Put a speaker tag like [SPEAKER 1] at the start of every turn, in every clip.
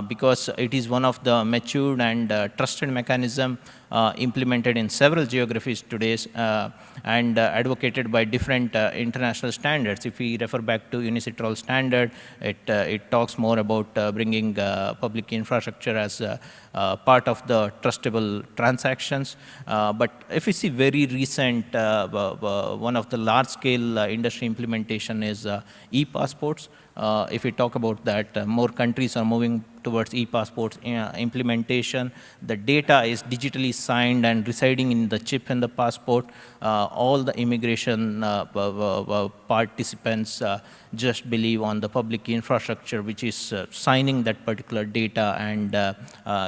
[SPEAKER 1] because it is one of the matured and trusted mechanism implemented in several geographies today and advocated by different international standards. If we refer back to UNICITRAL standard, it talks more about bringing public infrastructure as part of the trustable transactions. But if we see very recent, one of the large-scale industry implementation is e-passports. If we talk about that, more countries are moving towards e-passports implementation. The data is digitally signed and residing in the chip in the passport. All the immigration participants just believe on the public infrastructure, which is signing that particular data and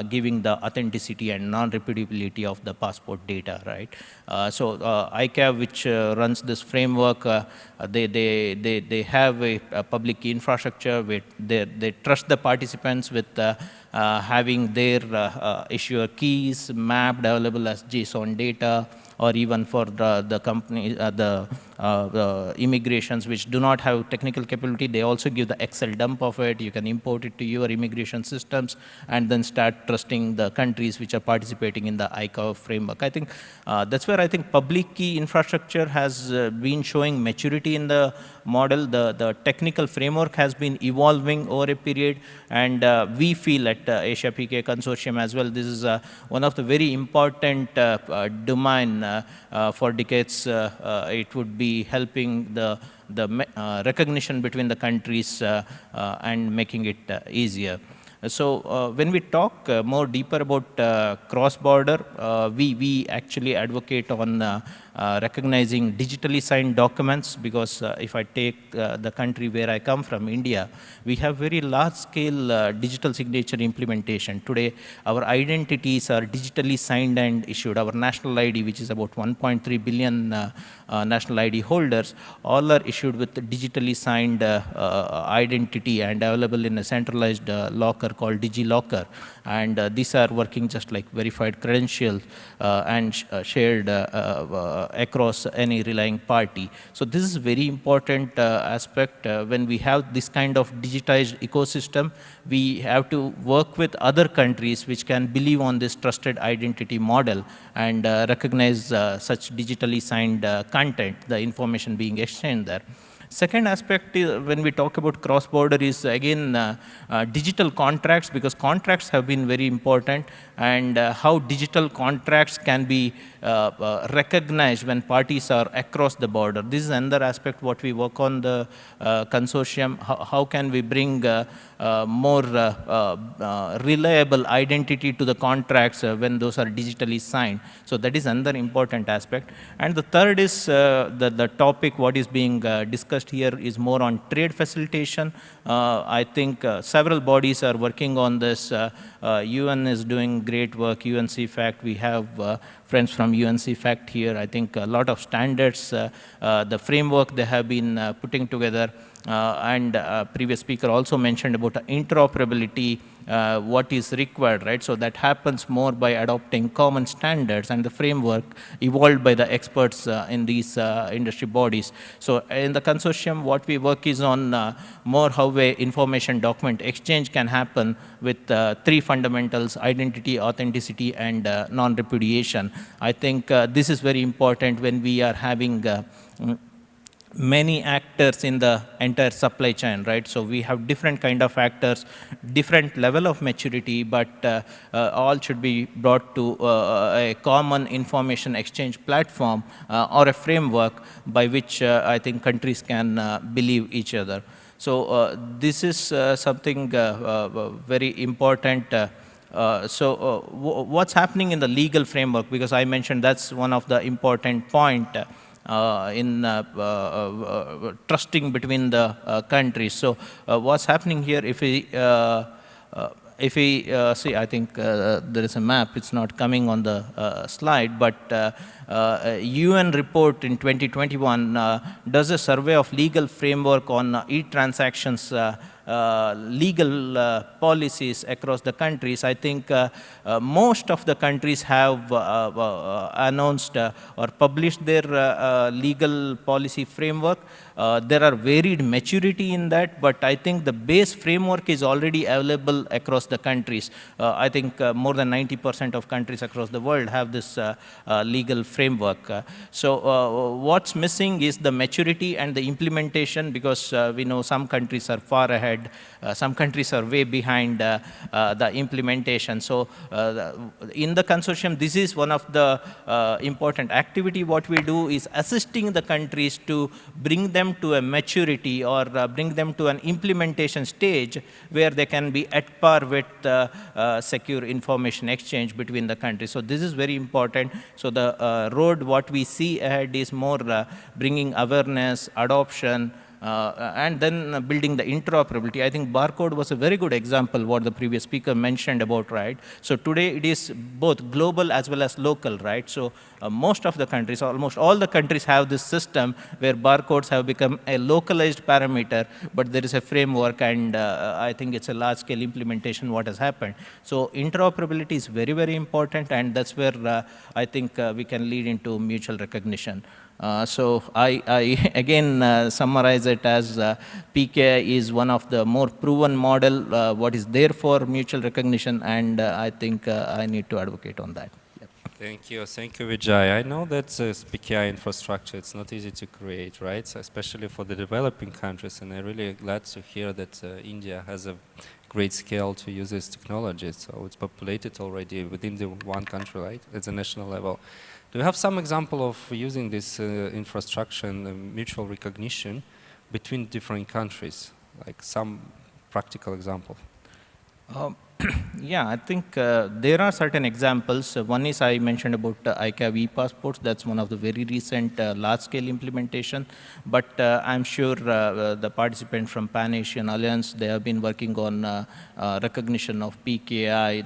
[SPEAKER 1] giving the authenticity and non-repeatability of the passport data, right? So ICAV, which runs this framework, they have a public infrastructure where they trust the participants with having their issuer keys mapped available as JSON data, or even for the company, the immigrations which do not have technical capability, they also give the Excel dump of it. You can import it to your immigration systems and then start trusting the countries which are participating in the ICAO framework. I think that's where I think public key infrastructure has been showing maturity in the model. The technical framework has been evolving over a period, and we feel at Asia PK Consortium as well, this is one of the very important domain for decades. It would be helping the recognition between the countries and making it easier. So when we talk more deeper about cross-border, we actually advocate on recognizing digitally signed documents, because if I take the country where I come from, India, we have very large-scale digital signature implementation. Today, our identities are digitally signed and issued. Our national ID, which is about 1.3 billion national ID holders, all are issued with digitally signed identity and available in a centralized locker called DigiLocker. And these are working just like verified credentials and shared across any relying party. So this is very important aspect. When we have this kind of digitized ecosystem, we have to work with other countries which can believe on this trusted identity model and recognize such digitally signed content, the information being exchanged there. Second aspect is, when we talk about cross-border, is again digital contracts, because contracts have been very important, and how digital contracts can be recognized when parties are across the border. This is another aspect what we work on the consortium. How can we bring more reliable identity to the contracts when those are digitally signed? So that is another important aspect. And the third is the topic what is being discussed here is more on trade facilitation. I think several bodies are working on this. UN is doing great work, UNCFACT. We have friends from UNCFACT here. I think a lot of standards, the framework they have been putting together. And previous speaker also mentioned about interoperability, what is required, right? So that happens more by adopting common standards and the framework evolved by the experts in these industry bodies. So in the consortium, what we work is on more how a information document exchange can happen with three fundamentals: identity, authenticity, and non-repudiation. I think this is very important when we are having many actors in the entire supply chain, right? So we have different kind of actors, different level of maturity, but all should be brought to a common information exchange platform or a framework by which I think countries can believe each other. So this is something very important. What's happening in the legal framework? Because I mentioned that's one of the important point in trusting between the countries. So what's happening here, if we see, I think there is a map, it's not coming on the slide, but UN report in 2021 does a survey of legal framework on e-transactions legal policies across the countries, I think most of the countries have announced or published their legal policy framework. There are varied maturity in that, but I think the base framework is already available across the countries. I think more than 90% of countries across the world have this legal framework. So what's missing is the maturity and the implementation, because we know some countries are far ahead, some countries are way behind the implementation. So in the consortium, this is one of the important activity. What we do is assisting the countries to bring them to a maturity, or bring them to an implementation stage where they can be at par with secure information exchange between the countries. So this is very important. So the road what we see ahead is more bringing awareness, adoption, and then building the interoperability. I think barcode was a very good example what the previous speaker mentioned about, right? So today it is both global as well as local, right? So most of the countries, almost all the countries have this system where barcodes have become a localized parameter, but there is a framework, and I think it's a large-scale implementation what has happened. So interoperability is very, very important, and that's where I think we can lead into mutual recognition. So I again summarize it as PKI is one of the more proven model what is there for mutual recognition, and I think I need to advocate on that. Yep.
[SPEAKER 2] Thank you, Vijay. I know that PKI infrastructure, it's not easy to create, right? So especially for the developing countries, and I'm really glad to hear that India has a great scale to use this technology. So it's populated already within the one country, right? At the national level. Do you have some example of using this infrastructure and mutual recognition between different countries, like some practical example?
[SPEAKER 1] Yeah, I think there are certain examples. One is I mentioned about ICAV e-passports. That's one of the very recent large-scale implementation. But I'm sure the participant from Pan-Asian Alliance, they have been working on recognition of PKI.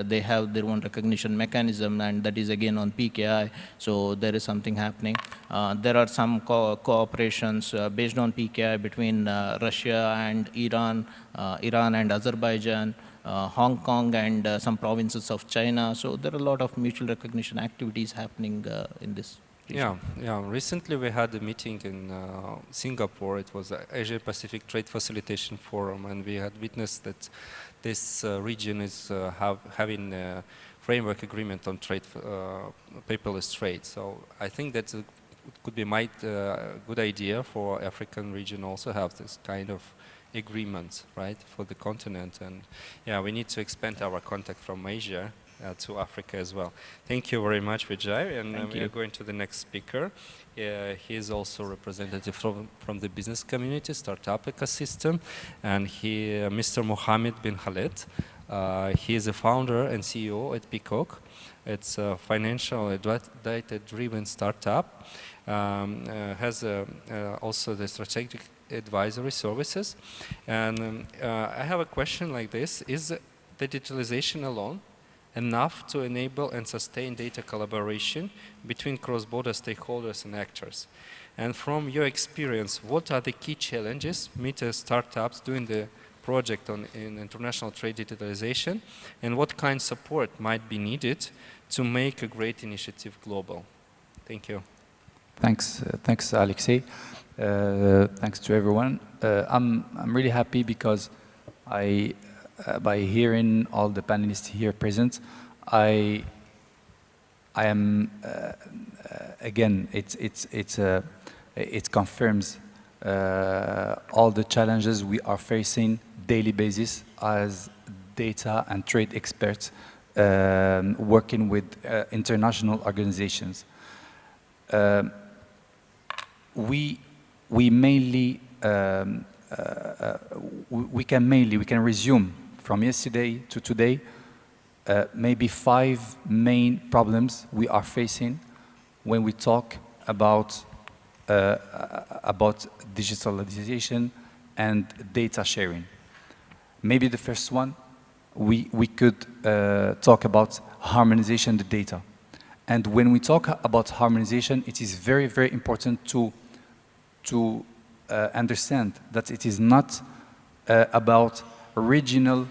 [SPEAKER 1] They have their own recognition mechanism, and that is again on PKI. So there is something happening. There are some cooperations based on PKI between Russia and Iran, Iran and Azerbaijan, Hong Kong and some provinces of China. So there are a lot of mutual recognition activities happening in this region.
[SPEAKER 2] Yeah. Recently we had a meeting in Singapore. It was Asia Pacific Trade Facilitation Forum, and we had witnessed that this region is having a framework agreement on trade, paperless trade. So I think that it could be a good idea for African region also have this kind of agreements, right, for the continent. And yeah, we need to expand our contact from Asia to Africa as well. Thank you very much, Vijay. And we are going to the next speaker. He is also representative from the business community, startup ecosystem, and Mr. Mohammed bin Khaled. He is a founder and CEO at Peacock. It's a financial data-driven startup. Has also the strategic advisory services. And I have a question like this: is digitalization alone enough to enable and sustain data collaboration between cross-border stakeholders and actors? And from your experience, what are the key challenges meet startups doing the project in international trade digitalization, and what kind of support might be needed to make a great initiative global? Thank you.
[SPEAKER 3] Thanks, Alexei. Thanks to everyone. I'm really happy because by hearing all the panelists here present, I am again. It confirms all the challenges we are facing daily basis as data and trade experts working with international organizations. We can resume from yesterday to today maybe 5 main problems we are facing when we talk about digitalization and data sharing. Maybe the first one, we could talk about harmonization of the data. And when we talk about harmonization, it is very, very important to understand that it is not about regional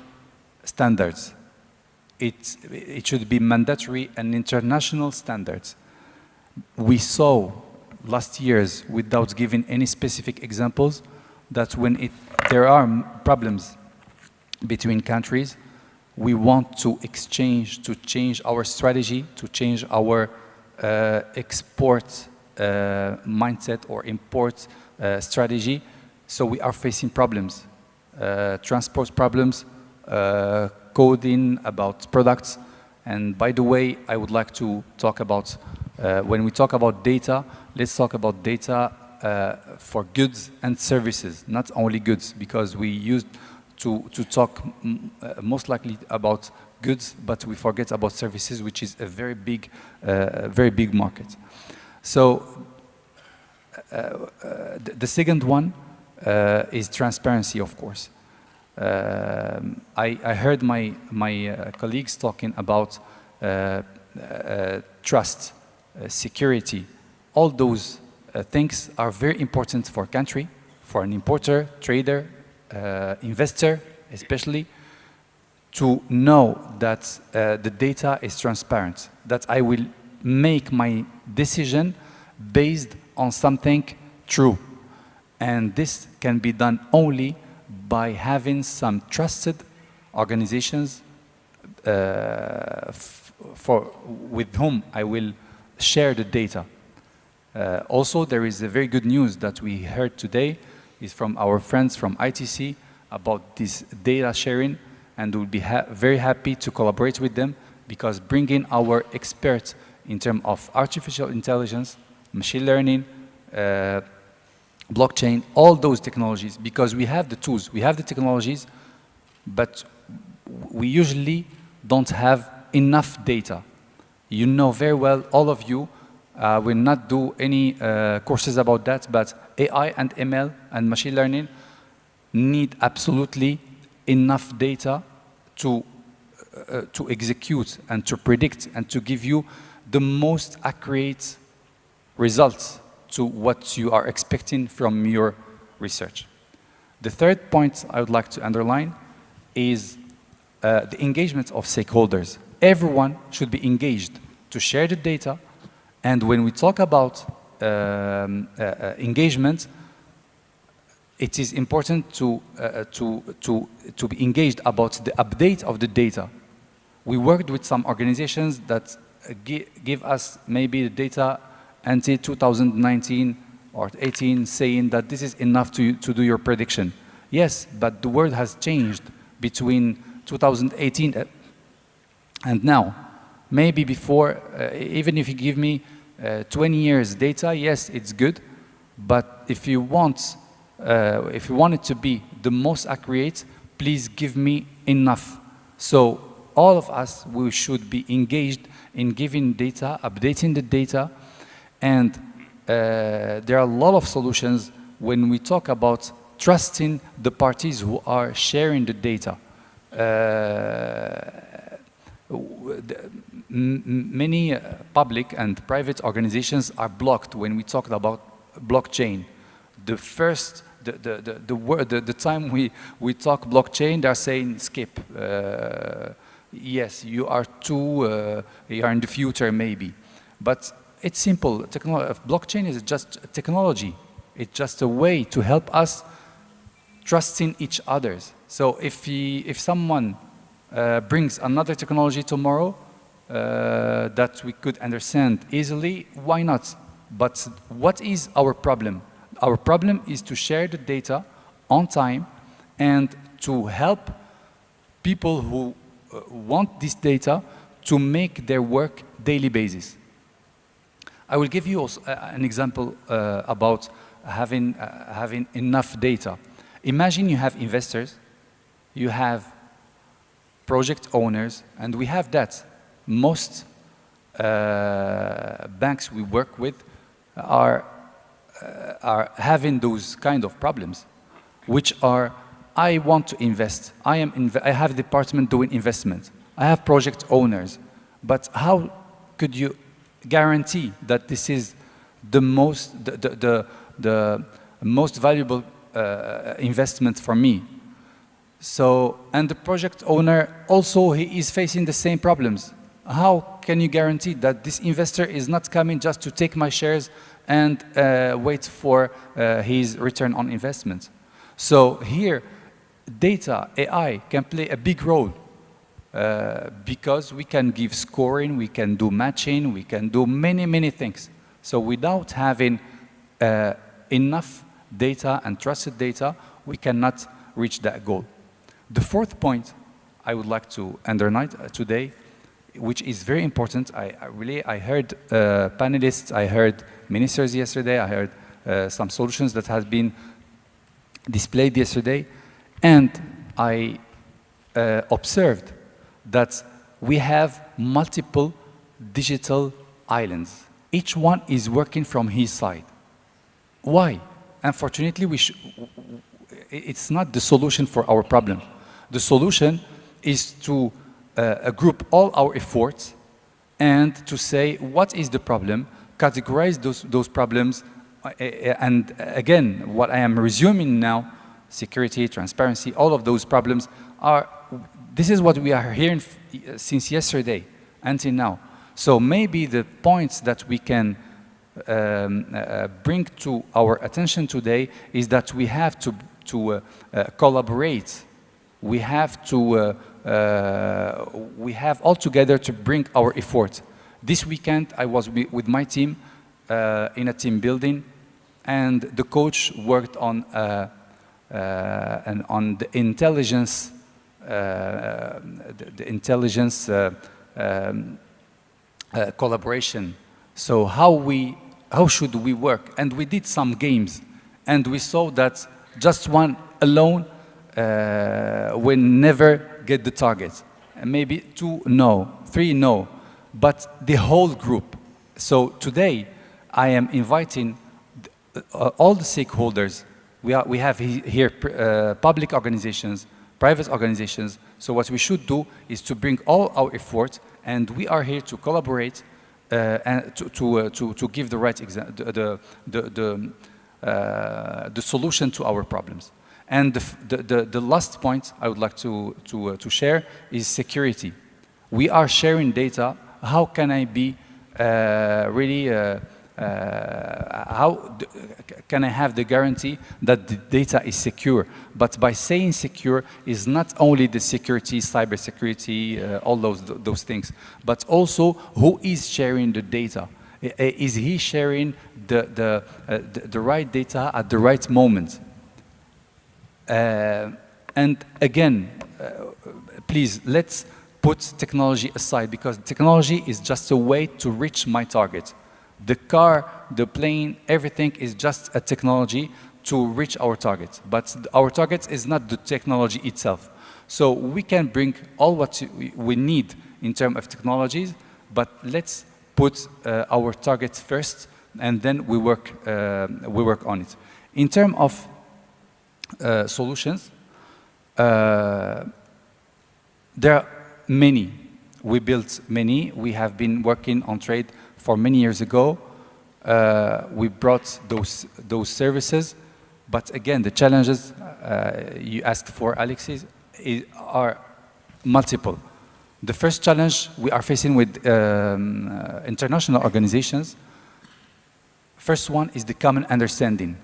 [SPEAKER 3] standards. It should be mandatory and international standards. We saw last years, without giving any specific examples, that when there are problems between countries, we want to exchange, to change our strategy, to change our export mindset or import strategy. So we are facing problems, transport problems, coding about products. And by the way, I would like to talk about, when we talk about data, let's talk about data for goods and services, not only goods, because we used to talk most likely about goods, but we forget about services, which is a very big market. So the second one is transparency, of course. I heard my colleagues talking about trust, security. All those things are very important for a country, for an importer, trader, investor, especially, to know that the data is transparent, that I will make my decision based on something true. And this can be done only by having some trusted organizations with whom I will share the data. Also, there is a very good news that we heard today is from our friends from ITC about this data sharing, and we'll be very happy to collaborate with them, because bringing our experts in terms of artificial intelligence, machine learning, blockchain, all those technologies, because we have the tools, we have the technologies, but we usually don't have enough data. You know very well, all of you, will not do any courses about that, but AI and ML and machine learning need absolutely enough data to execute and to predict and to give you the most accurate results to what you are expecting from your research. The third point I would like to underline is the engagement of stakeholders. Everyone should be engaged to share the data, and when we talk about engagement, it is important to be engaged about the update of the data. We worked with some organizations that give us maybe the data until 2019 or 18, saying that this is enough to do your prediction. Yes, but the world has changed between 2018 and now. Maybe before, even if you give me 20 years data, yes, it's good, but if you want it to be the most accurate, please give me enough. So all of us, we should be engaged in giving data, updating the data, and there are a lot of solutions when we talk about trusting the parties who are sharing the data. Many public and private organizations are blocked when we talk about blockchain. The time we talk blockchain, they're saying skip. Yes, you are in the future maybe. But it's simple. Blockchain is just technology. It's just a way to help us trusting each other. So if someone brings another technology tomorrow that we could understand easily, why not? But what is our problem? Our problem is to share the data on time and to help people who want this data to make their work daily basis. I will give you also an example about having enough data. Imagine you have investors, you have project owners, and we have that. Most banks we work with are having those kind of problems, which are, I want to invest. I have a department doing investment. I have project owners, but how could you guarantee that this is the most valuable investment for me? So, and the project owner also, he is facing the same problems. How can you guarantee that this investor is not coming just to take my shares and wait for his return on investment? So here, data, AI can play a big role because we can give scoring, we can do matching, we can do many, many things. So without having enough data and trusted data, we cannot reach that goal. The fourth point I would like to underline today, which is very important. I heard panelists, I heard ministers yesterday, I heard some solutions that have been displayed yesterday, and I observed that we have multiple digital islands. Each one is working from his side. Why? Unfortunately, it's not the solution for our problem. The solution is to group all our efforts and to say what is the problem, categorize those problems, and again, what I am resuming now, security, transparency, all of those problems are, this is what we are hearing since yesterday until now. So maybe the points that we can bring to our attention today is that we have to collaborate. We have all together to bring our effort. This weekend I was with my team in a team building, and the coach worked on the intelligence, collaboration. So how should we work? And we did some games, and we saw that just one alone will never get the target. And maybe 2 no, 3 no, but the whole group. So today I am inviting all the stakeholders. We have here public organizations, private organizations. So what we should do is to bring all our efforts, and we are here to collaborate and to give the right the solution to our problems. And the last point I would like to share is security. We are sharing data. How can I be how can I have the guarantee that the data is secure? But by saying secure is not only the security, cyber security, all those things, but also who is sharing the data. Is he sharing the right data at the right moment? And again, please, let's put technology aside, because technology is just a way to reach my target. The car, the plane, everything is just a technology to reach our target. But our target is not the technology itself. So we can bring all what we need in terms of technologies, but let's put our targets first, and then we work on it. In terms of solutions, there are many. We built many. We have been working on trade for many years ago. We brought those services, but again, the challenges you asked for, Alexis, are multiple. The first challenge we are facing with international organizations, first one is the common understanding.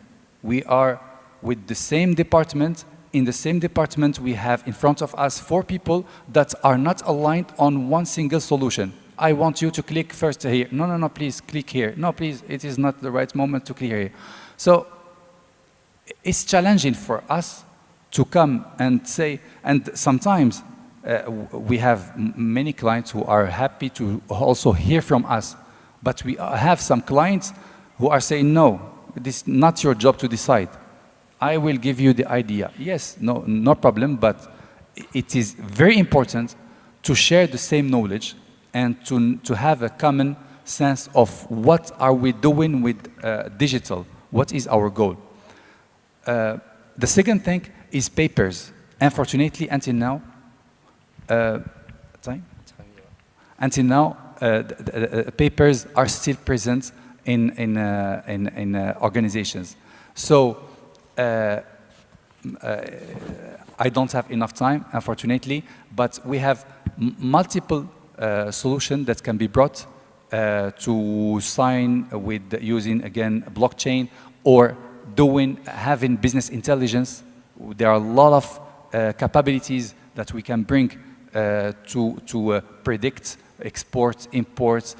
[SPEAKER 3] We are with the same department. In the same department, we have in front of us 4 people that are not aligned on one single solution. I want you to click first here. No, no, no, please click here. No, please, it is not the right moment to click here. So it's challenging for us to come and say, and sometimes we have many clients who are happy to also hear from us, but we have some clients who are saying, no, this is not your job to decide. I will give you the idea. Yes, no problem, but it is very important to share the same knowledge and to have a common sense of what are we doing with digital, what is our goal. The second thing is papers. Unfortunately, until now, the papers are still present in organizations. So I don't have enough time, unfortunately, but we have multiple solutions that can be brought to sign with using, again, blockchain or having business intelligence. There are a lot of capabilities that we can bring to predict exports, imports,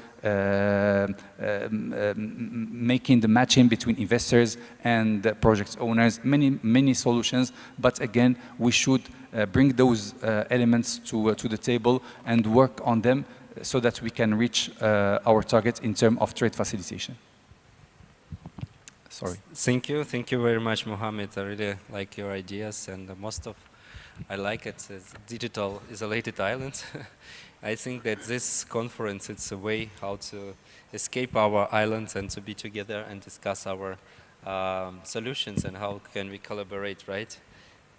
[SPEAKER 3] making the matching between investors and project owners, many solutions. But again, we should bring those elements to the table and work on them so that we can reach our target in terms of trade facilitation. Sorry.
[SPEAKER 2] Thank you very much, Mohamed. I really like your ideas, and I like it as digital isolated islands. I think that this conference, it's a way how to escape our islands and to be together and discuss our solutions and how can we collaborate, right?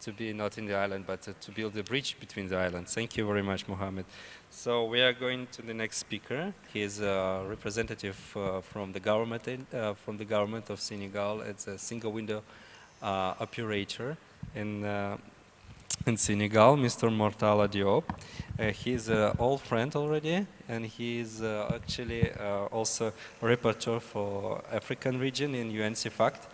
[SPEAKER 2] To be not in the island, but to build a bridge between the islands. Thank you very much, Mohamed. So we are going to the next speaker. He is a representative from the government of Senegal. It's a single window operator in Senegal, Mr. Mortala Diop. He's an old friend already, and he's actually also a rapporteur for African region in UNCFACT.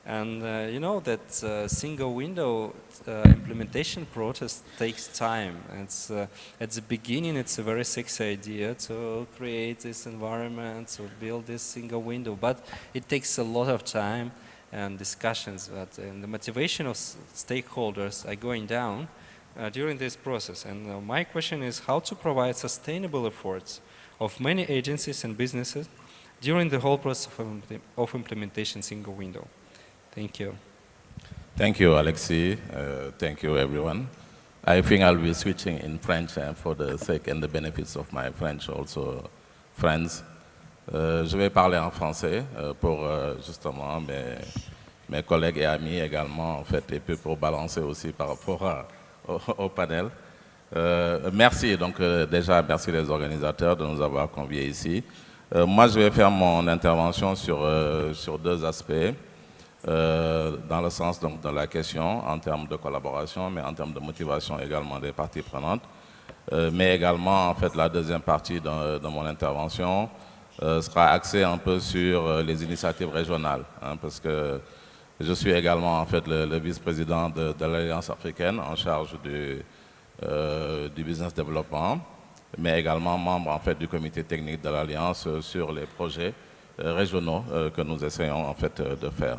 [SPEAKER 2] And you know that single window implementation process takes time. It's at the beginning, it's a very sexy idea to create this environment, to build this single window, but it takes a lot of time and discussions, and the motivation of stakeholders are going down during this process. And my question is how to provide sustainable efforts of many agencies and businesses during the whole process of implementation single window. Thank you.
[SPEAKER 4] Thank you, Alexis. Thank you, everyone. I think I'll be switching in French for the sake and the benefits of my French also friends. Je vais parler en français pour justement mes collègues et amis également, en fait, et puis pour balancer aussi par rapport au panel. Merci, donc déjà, merci les organisateurs de nous avoir conviés ici. Moi, je vais faire mon intervention sur deux aspects, dans le sens donc, de la question en termes de collaboration, mais en termes de motivation également des parties prenantes, mais également, en fait, la deuxième partie de mon intervention sera axée un peu sur les initiatives régionales, hein, parce que je suis également en fait le vice-président de l'Alliance africaine en charge du business développement, mais également membre en fait du comité technique de l'Alliance sur les projets régionaux que nous essayons en fait de faire.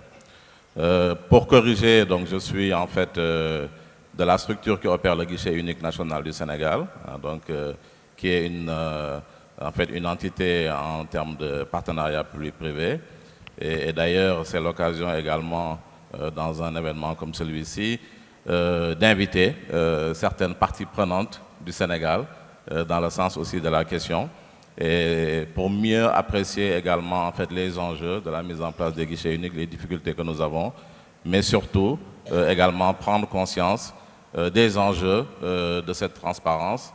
[SPEAKER 4] Pour corriger, donc je suis en fait de la structure qui opère le guichet unique national du Sénégal, hein, donc qui est en fait une entité en termes de partenariat public-privé. Et d'ailleurs, c'est l'occasion également, dans un événement comme celui-ci, d'inviter certaines parties prenantes du Sénégal, dans le sens aussi de la question, et pour mieux apprécier également en fait, les enjeux de la mise en place des guichets uniques, les difficultés que nous avons, mais surtout également prendre conscience des enjeux de cette transparence,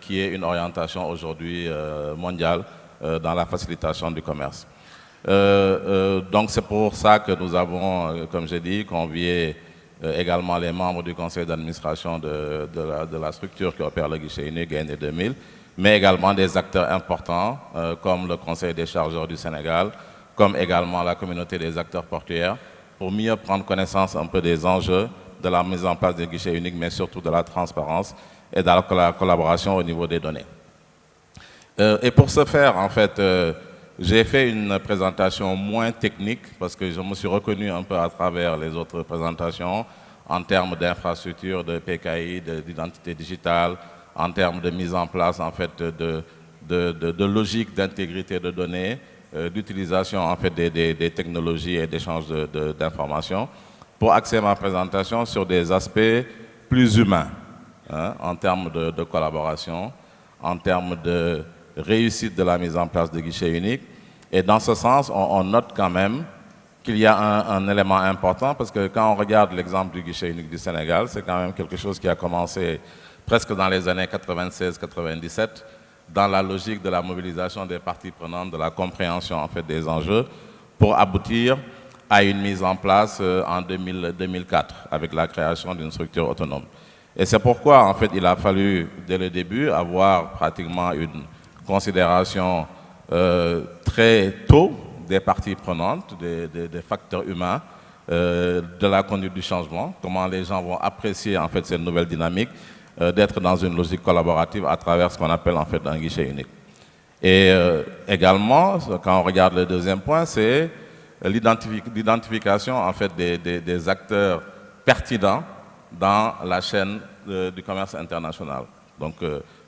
[SPEAKER 4] qui est une orientation aujourd'hui mondiale dans la facilitation du commerce. Donc c'est pour ça que nous avons, comme j'ai dit, convié également les membres du conseil d'administration de la structure qui opère le guichet unique GND 2000, mais également des acteurs importants comme le conseil des chargeurs du Sénégal, comme également la communauté des acteurs portuaires, pour mieux prendre connaissance un peu des enjeux de la mise en place des guichets uniques, mais surtout de la transparence et de la collaboration au niveau des données. Et pour ce faire, en fait, j'ai fait une présentation moins technique parce que je me suis reconnu un peu à travers les autres présentations en termes d'infrastructures, de PKI, d'identité digitale, en termes de mise en place en fait de logique d'intégrité de données, d'utilisation en fait des technologies et d'échange d'informations, pour axer ma présentation sur des aspects plus humains, hein, en termes de collaboration, en termes de réussite de la mise en place de guichets uniques. Et dans ce sens, on note quand même qu'il y a un élément important, parce que quand on regarde l'exemple du guichet unique du Sénégal, c'est quand même quelque chose qui a commencé presque dans les années 96-97, dans la logique de la mobilisation des parties prenantes, de la compréhension en fait des enjeux, pour aboutir à une mise en place en 2004 avec la création d'une structure autonome. Et c'est pourquoi, en fait, il a fallu, dès le début, avoir pratiquement une considération très tôt des parties prenantes, des facteurs humains, de la conduite du changement, comment les gens vont apprécier, en fait, cette nouvelle dynamique, d'être dans une logique collaborative à travers ce qu'on appelle, en fait, un guichet unique. Et également, quand on regarde le deuxième point, c'est l'identification, en fait, des acteurs pertinents dans la chaîne du commerce international. Donc,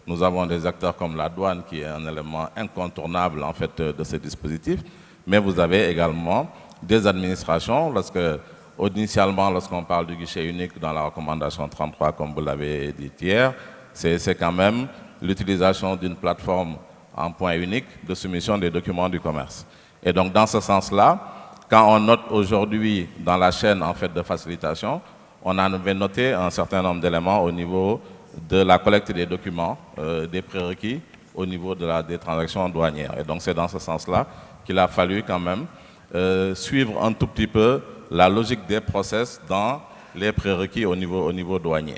[SPEAKER 4] nous avons des acteurs comme la douane, qui est un élément incontournable, en fait, de ce dispositif, mais vous avez également des administrations, initialement, lorsqu'on parle du guichet unique dans la recommandation 33, comme vous l'avez dit hier, c'est quand même l'utilisation d'une plateforme en point unique de soumission des documents du commerce. Et donc, dans ce sens-là, quand on note aujourd'hui dans la chaîne, en fait, de facilitation, on avait noté un certain nombre d'éléments au niveau de la collecte des documents, des prérequis, au niveau des transactions douanières. Et donc, c'est dans ce sens-là qu'il a fallu quand même suivre un tout petit peu la logique des process dans les prérequis au niveau douanier.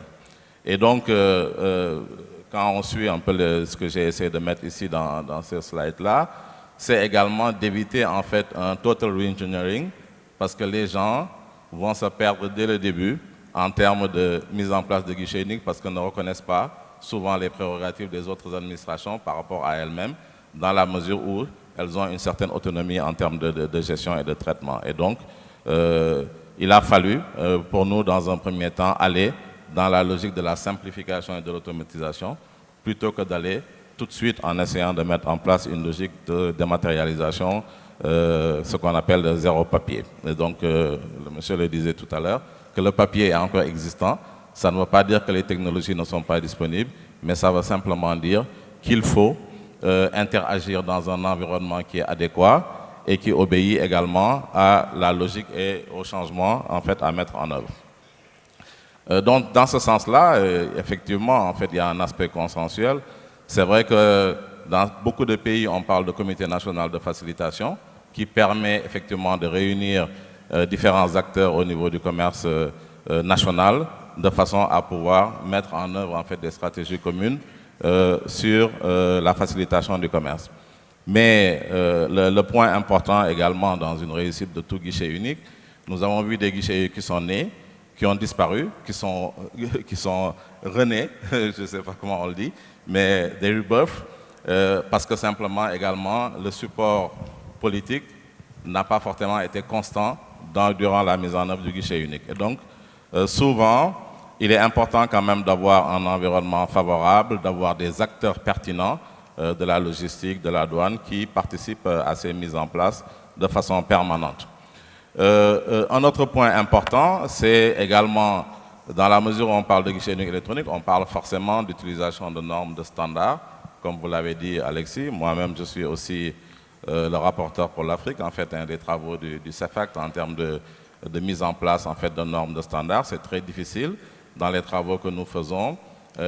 [SPEAKER 4] Et donc, quand on suit un peu ce que j'ai essayé de mettre ici dans ce slide-là, c'est également d'éviter en fait un total re-engineering, parce que les gens vont se perdre dès le début en termes de mise en place de guichets uniques, parce qu'ils ne reconnaissent pas souvent les prérogatives des autres administrations par rapport à elles-mêmes, dans la mesure où elles ont une certaine autonomie en termes de gestion et de traitement. Et donc, il a fallu, pour nous, dans un premier temps, aller dans la logique de la simplification et de l'automatisation, plutôt que d'aller tout de suite en essayant de mettre en place une logique de dématérialisation, ce qu'on appelle le zéro papier. Et donc, le monsieur le disait tout à l'heure, que le papier est encore existant. Ça ne veut pas dire que les technologies ne sont pas disponibles, mais ça veut simplement dire qu'il faut interagir dans un environnement qui est adéquat et qui obéit également à la logique et au changement en fait, à mettre en œuvre. Donc, dans ce sens-là, effectivement, en fait, il y a un aspect consensuel. C'est vrai que dans beaucoup de pays, on parle de comité national de facilitation qui permet effectivement de réunir différents acteurs au niveau du commerce national de façon à pouvoir mettre en œuvre en fait, des stratégies communes sur la facilitation du commerce. Mais le point important également dans une réussite de tout guichet unique, nous avons vu des guichets qui sont nés, qui ont disparu, qui sont renés, je ne sais pas comment on le dit, mais des rebirths, parce que simplement également le support politique n'a pas forcément été constant durant la mise en œuvre du guichet unique. Et donc, souvent, il est important quand même d'avoir un environnement favorable, d'avoir des acteurs pertinents de la logistique, de la douane, qui participent à ces mises en place de façon permanente. Un autre point important, c'est également, dans la mesure où on parle de guichet unique électronique, on parle forcément d'utilisation de normes, de standards, comme vous l'avez dit Alexis. Moi-même, je suis aussi le rapporteur pour l'Afrique, en fait, un des travaux du CEFACT en termes de mise en place en fait, de normes, de standards. C'est très difficile dans les travaux que nous faisons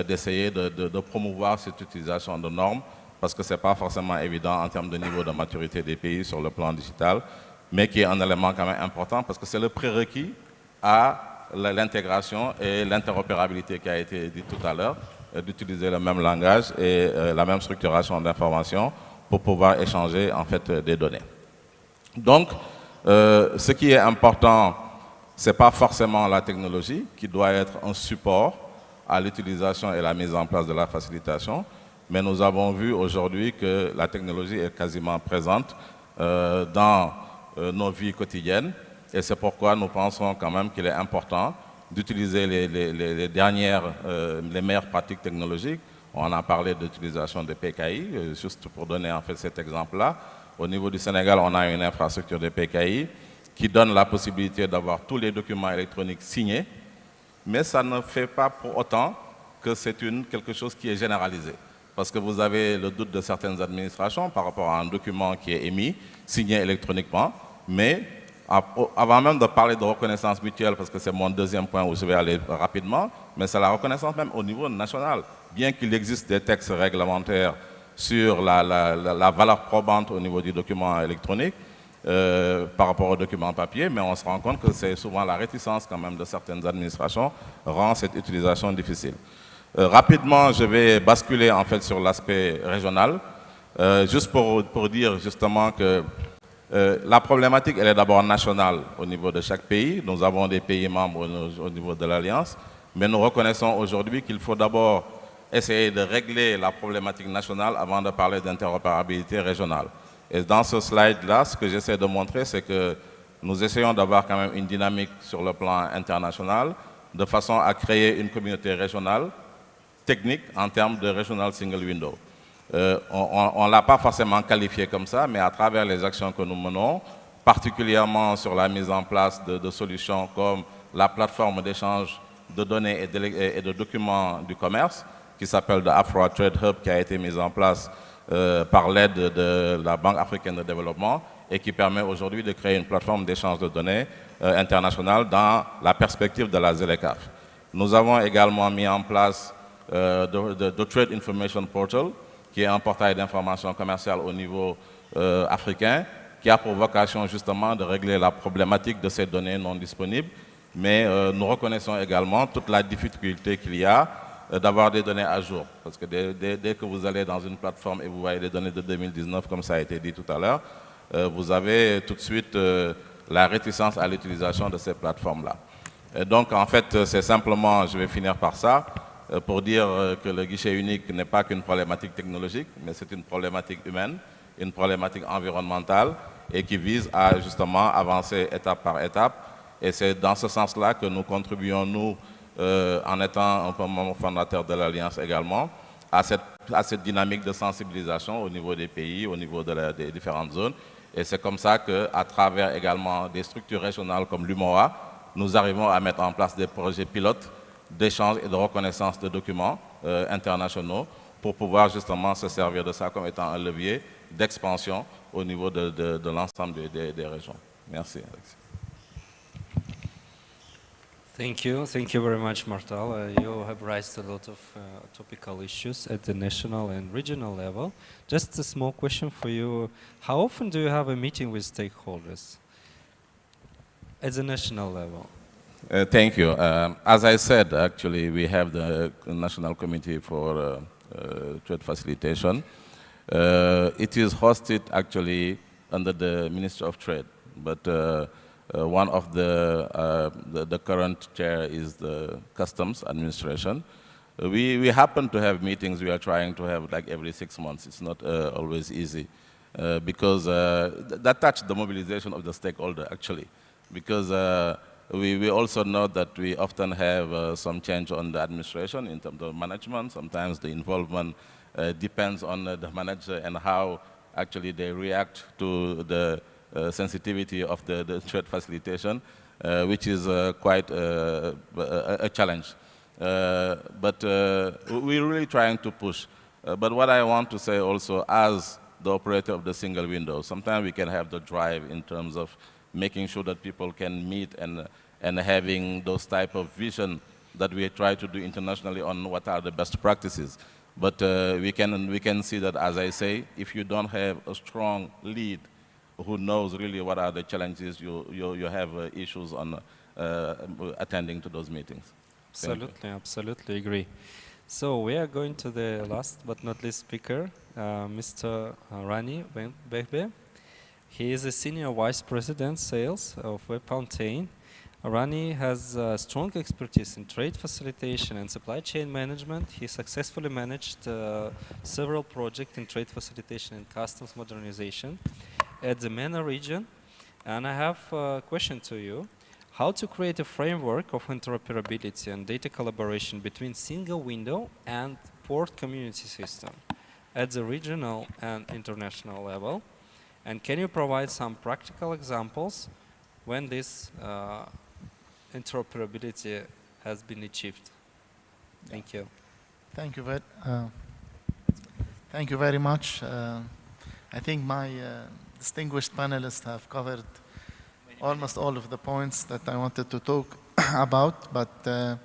[SPEAKER 4] d'essayer de promouvoir cette utilisation de normes, parce que ce n'est pas forcément évident en termes de niveau de maturité des pays sur le plan digital, mais qui est un élément quand même important, parce que c'est le prérequis à l'intégration et l'interopérabilité qui a été dit tout à l'heure, d'utiliser le même langage et la même structuration d'information pour pouvoir échanger en fait des données. Donc, ce qui est important, ce n'est pas forcément la technologie qui doit être un support à l'utilisation et la mise en place de la facilitation, mais nous avons vu aujourd'hui que la technologie est quasiment présente dans nos vies quotidiennes, et c'est pourquoi nous pensons quand même qu'il est important d'utiliser les meilleures pratiques technologiques. On a parlé d'utilisation de PKI, juste pour donner en fait cet exemple-là. Au niveau du Sénégal, on a une infrastructure de PKI qui donne la possibilité d'avoir tous les documents électroniques signés, mais ça ne fait pas pour autant que c'est quelque chose qui est généralisé. Parce que vous avez le doute de certaines administrations par rapport à un document qui est émis, signé électroniquement, mais avant même de parler de reconnaissance mutuelle, parce que c'est mon deuxième point où je vais aller rapidement, mais c'est la reconnaissance même au niveau national. Bien qu'il existe des textes réglementaires sur la valeur probante au niveau du document électronique, par rapport aux documents papier, mais on se rend compte que c'est souvent la réticence quand même de certaines administrations rend cette utilisation difficile. Rapidement, je vais basculer en fait sur l'aspect régional, juste pour dire justement que la problématique, elle est d'abord nationale au niveau de chaque pays. Nous avons des pays membres au niveau de l'Alliance, mais nous reconnaissons aujourd'hui qu'il faut d'abord essayer de régler la problématique nationale avant de parler d'interopérabilité régionale. Et dans ce slide-là, ce que j'essaie de montrer, c'est que nous essayons d'avoir quand même une dynamique sur le plan international, de façon à créer une communauté régionale technique en termes de Regional Single Window. On ne l'a pas forcément qualifié comme ça, mais à travers les actions que nous menons, particulièrement sur la mise en place de solutions comme la plateforme d'échange de données et de documents du commerce, qui s'appelle le Afro Trade Hub, qui a été mise en place par l'aide de la Banque africaine de développement et qui permet aujourd'hui de créer une plateforme d'échange de données internationale dans la perspective de la ZLECAf. Nous avons également mis en place le Trade Information Portal, qui est un portail d'information commerciale au niveau africain, qui a pour vocation justement de régler la problématique de ces données non disponibles. Mais nous reconnaissons également toute la difficulté qu'il y a d'avoir des données à jour. Parce que dès que vous allez dans une plateforme et vous voyez des données de 2019, comme ça a été dit tout à l'heure, vous avez tout de suite la réticence à l'utilisation de ces plateformes-là. Donc en fait, c'est simplement, je vais finir par ça, pour dire que le guichet unique n'est pas qu'une problématique technologique, mais c'est une problématique humaine, une problématique environnementale, et qui vise à justement avancer étape par étape. Et c'est dans ce sens-là que nous contribuons, nous, en étant un peu membre fondateur de l'Alliance également, à cette dynamique de sensibilisation au niveau des pays, au niveau des différentes zones. Et c'est comme ça qu'à travers également des structures régionales comme l'UMOA, nous arrivons à mettre en place des projets pilotes d'échange et de reconnaissance de documents internationaux pour pouvoir justement se servir de ça comme étant un levier d'expansion au niveau de l'ensemble des régions. Merci, Alexis.
[SPEAKER 2] Thank you very much, Martal. You have raised a lot of topical issues at the national and regional level. Just a small question for you. How often do you have a meeting with stakeholders at the national level?
[SPEAKER 4] Thank you. As I said, actually, we have the National Committee for Trade Facilitation. It is hosted actually under the Ministry of Trade, but one of the current chair is the Customs Administration. We happen to have meetings we are trying to have like every 6 months. It's not always easy because that touches the mobilization of the stakeholder actually, because we also know that we often have some change on the administration in terms of management. Sometimes the involvement depends on the manager and how actually they react to the sensitivity of the trade facilitation, which is quite a challenge. But we're really trying to push. But what I want to say also, as the operator of the single window, sometimes we can have the drive in terms of making sure that people can meet and having those type of vision that we try to do internationally on what are the best practices. But we can see that, as I say, if you don't have a strong lead who knows really what are the challenges, you have issues on attending to those meetings.
[SPEAKER 2] Absolutely agree. So we are going to the last but not least speaker, Mr. Rani Behbe. He is a Senior Vice President Sales of WebFountain. Rani has strong expertise in trade facilitation and supply chain management. He successfully managed several projects in trade facilitation and customs modernization at the MENA region. And I have a question to you. How to create a framework of interoperability and data collaboration between single window and port community system at the regional and international level? And can you provide some practical examples when this interoperability has been achieved? Thank you.
[SPEAKER 5] Thank you very much. I think my distinguished panelists have covered almost all of the points that I wanted to talk about, but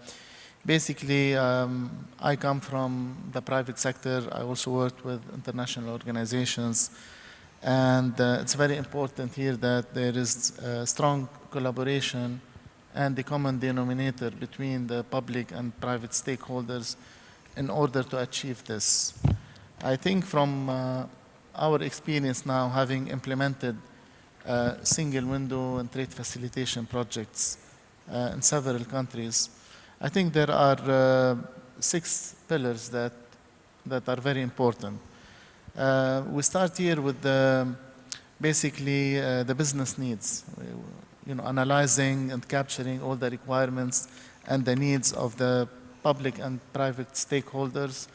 [SPEAKER 5] basically I come from the private sector. I also worked with international organizations And it's very important here that there is strong collaboration and the common denominator between the public and private stakeholders in order to achieve this. I think from our experience now, having implemented single window and trade facilitation projects in several countries, I think there are 6 pillars that are very important. We start here with basically the business needs, analyzing and capturing all the requirements and the needs of the public and private stakeholders,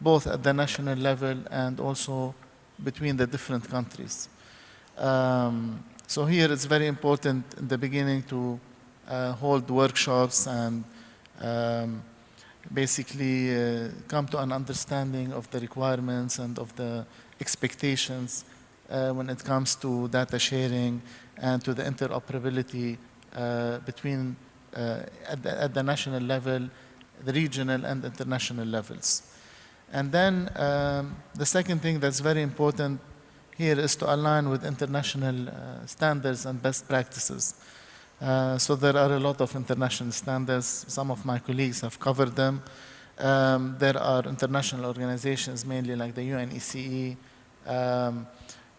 [SPEAKER 5] both at the national level and also between the different countries. So here it's very important in the beginning to hold workshops and basically come to an understanding of the requirements and of the expectations when it comes to data sharing and to the interoperability between at the national level, the regional and international levels. And then the second thing that's very important here is to align with international standards and best practices. So there are a lot of international standards. Some of my colleagues have covered them. There are international organizations, mainly like the UNECE,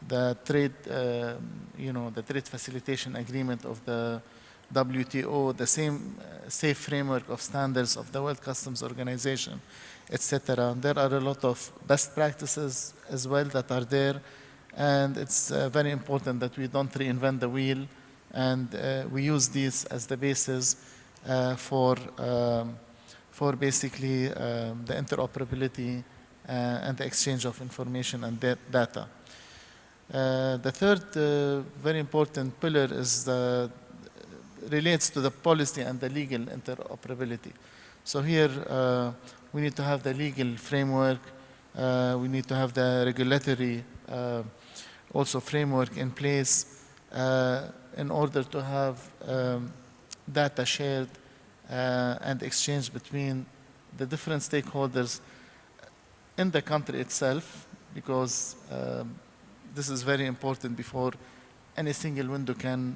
[SPEAKER 5] the trade, the trade facilitation agreement of the WTO, the same safe framework of standards of the World Customs Organization, etc. There are a lot of best practices as well that are there, and it's very important that we don't reinvent the wheel, and we use these as the basis for basically the interoperability and the exchange of information and data. The third very important pillar relates to the policy and the legal interoperability. So here we need to have the legal framework, we need to have the regulatory also framework in place in order to have data shared and exchange between the different stakeholders in the country itself, because this is very important before any single window can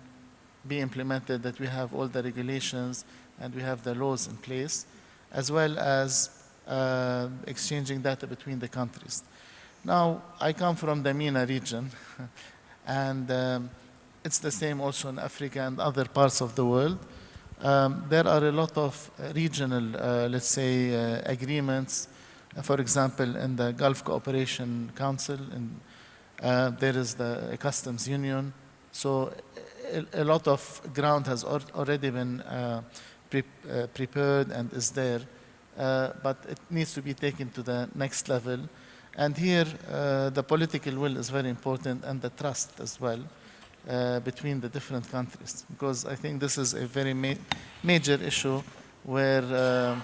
[SPEAKER 5] be implemented, that we have all the regulations and we have the laws in place, as well as exchanging data between the countries. Now, I come from the MENA region, and it's the same also in Africa and other parts of the world. There are a lot of regional, let's say, agreements. For example, in the Gulf Cooperation Council, there is the Customs Union. So a lot of ground has already been prepared and is there, but it needs to be taken to the next level. And here, the political will is very important, and the trust as well between the different countries, because I think this is a very major issue where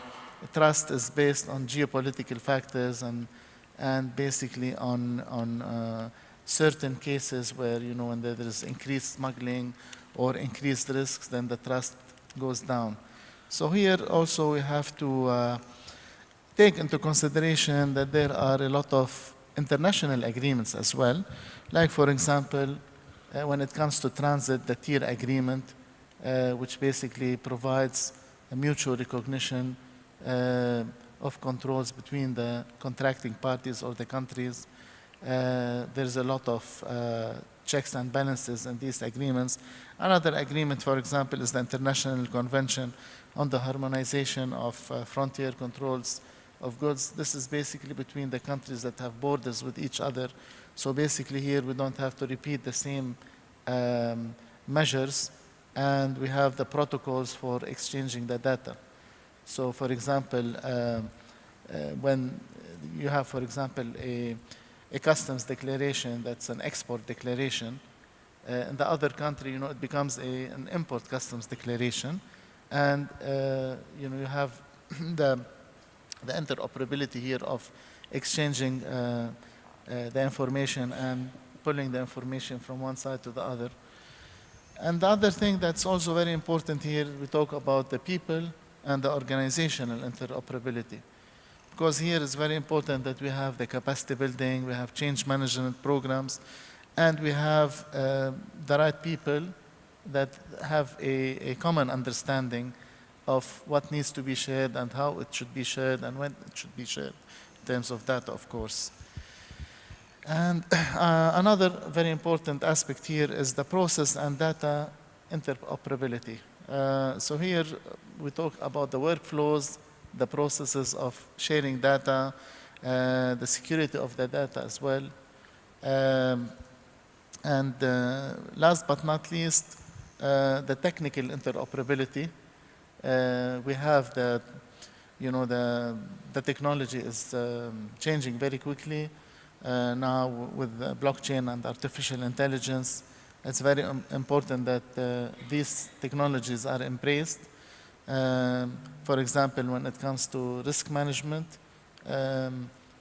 [SPEAKER 5] trust is based on geopolitical factors and basically on certain cases where, when there is increased smuggling or increased risks, then the trust goes down. So here also we have to take into consideration that there are a lot of international agreements as well. Like, for example, when it comes to transit, the TIR agreement, which basically provides a mutual recognition of controls between the contracting parties or the countries. There's a lot of checks and balances in these agreements. Another agreement, for example, is the International Convention on the Harmonization of Frontier Controls of Goods. This is basically between the countries that have borders with each other. So basically here we don't have to repeat the same measures, and we have the protocols for exchanging the data. So for example, when you have, for example, a customs declaration that's an export declaration, in the other country, it becomes an import customs declaration, and you have the interoperability here of exchanging the information and pulling the information from one side to the other. And the other thing that's also very important here, we talk about the people and the organizational interoperability. Because here it's very important that we have the capacity building, we have change management programs, and we have the right people that have a common understanding of what needs to be shared and how it should be shared and when it should be shared in terms of data, of course. And another very important aspect here is the process and data interoperability. So here we talk about the workflows, the processes of sharing data, the security of the data as well. And last but not least, the technical interoperability. We have the, you know, the technology is changing very quickly now with blockchain and artificial intelligence. It's very important that these technologies are embraced. For example, when it comes to risk management,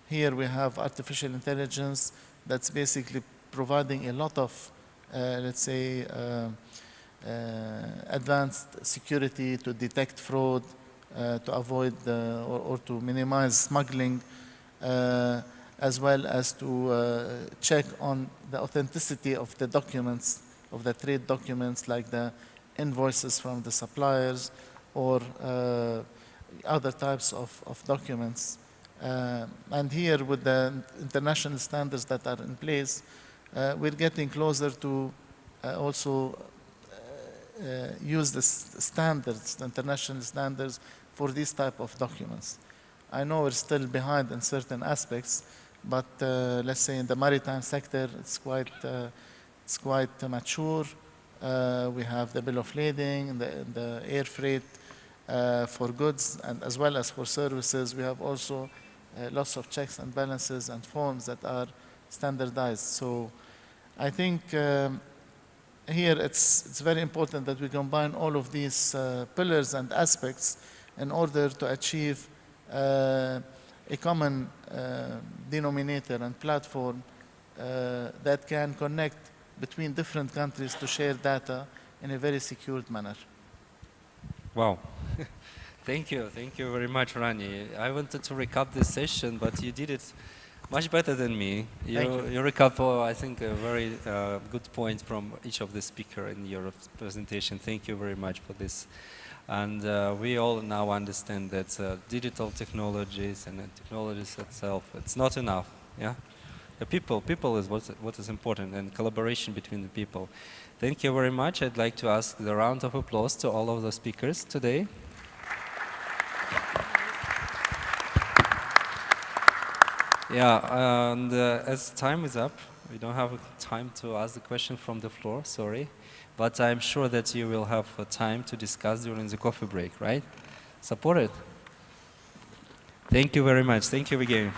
[SPEAKER 5] here we have artificial intelligence that's basically providing a lot of, let's say, advanced security to detect fraud, to avoid or to minimize smuggling, as well as to check on the authenticity of the documents, of the trade documents, like the invoices from the suppliers or other types of documents. And here with the international standards that are in place, we're getting closer to also use the standards, the international standards for these type of documents. I know we're still behind in certain aspects, but let's say in the maritime sector, it's quite mature. We have the bill of lading, the air freight for goods, and as well as for services. We have also lots of checks and balances and forms that are standardized. So I think here it's very important that we combine all of these pillars and aspects in order to achieve a common denominator and platform that can connect between different countries to share data in a very secured manner.
[SPEAKER 2] Wow. Thank you very much, Rani. I wanted to recap this session, but you did it much better than me. You recap, I think, a very good point from each of the speakers in your presentation. Thank you very much for this. And we all now understand that digital technologies and the technologies itself, it's not enough. Yeah, the people is what is important, and collaboration between the people. Thank you very much. I'd like to ask the round of applause to all of the speakers today. Yeah, and as time is up, we don't have time to ask the question from the floor, sorry. But I'm sure that you will have time to discuss during the coffee break, right? Support it. Thank you very much. Thank you again.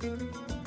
[SPEAKER 5] you.